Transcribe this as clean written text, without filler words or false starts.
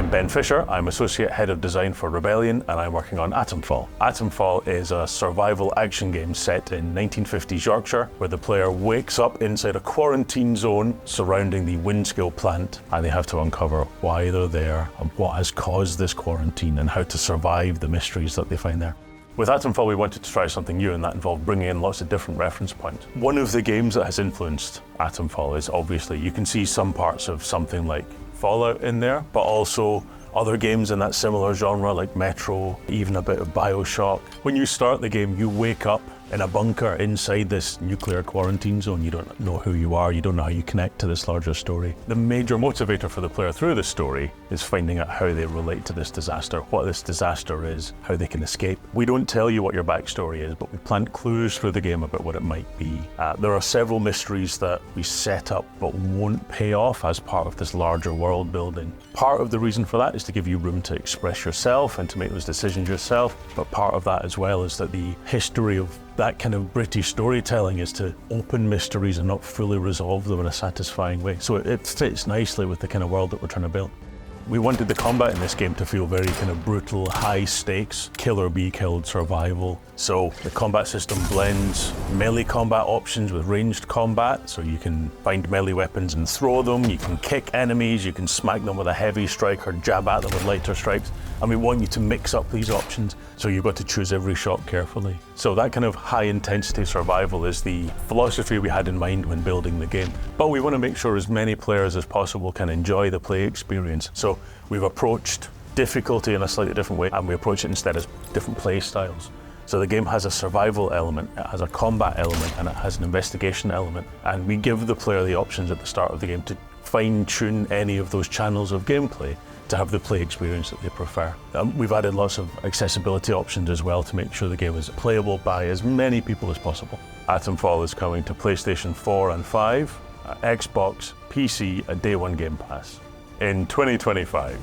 I'm Ben Fisher, I'm Associate Head of Design for Rebellion, and I'm working on Atomfall. Atomfall is a survival action game set in 1950s Yorkshire, where the player wakes up inside a quarantine zone surrounding the Winskill plant, and they have to uncover why they're there and what has caused this quarantine and how to survive the mysteries that they find there. With Atomfall, we wanted to try something new, and that involved bringing in lots of different reference points. One of the games that has influenced Atomfall is obviously, you can see some parts of something like Fallout in there, but also other games in that similar genre like Metro, even a bit of BioShock. When you start the game, you wake up in a bunker inside this nuclear quarantine zone. You don't know who you are, you don't know how you connect to this larger story. The major motivator for the player through the story is finding out how they relate to this disaster, what this disaster is, how they can escape. We don't tell you what your backstory is, but we plant clues through the game about what it might be. There are several mysteries that we set up but won't pay off as part of this larger world building. Part of the reason for that is to give you room to express yourself and to make those decisions yourself, but part of that as well is that the history of that kind of British storytelling is to open mysteries and not fully resolve them in a satisfying way. So it fits nicely with the kind of world that we're trying to build. We wanted the combat in this game to feel very kind of brutal, high stakes, kill or be killed survival. So the combat system blends melee combat options with ranged combat, so you can find melee weapons and throw them, you can kick enemies, you can smack them with a heavy strike or jab at them with lighter strikes. And we want you to mix up these options, so you've got to choose every shot carefully. So that kind of high intensity survival is the philosophy we had in mind when building the game. But we want to make sure as many players as possible can enjoy the play experience. So we've approached difficulty in a slightly different way, and we approach it instead as different play styles. So the game has a survival element, it has a combat element, and it has an investigation element. And we give the player the options at the start of the game to fine-tune any of those channels of gameplay to have the play experience that they prefer. We've added lots of accessibility options as well to make sure the game is playable by as many people as possible. Atomfall is coming to PlayStation 4 and 5, Xbox, PC, a Day 1 Game Pass in 2025.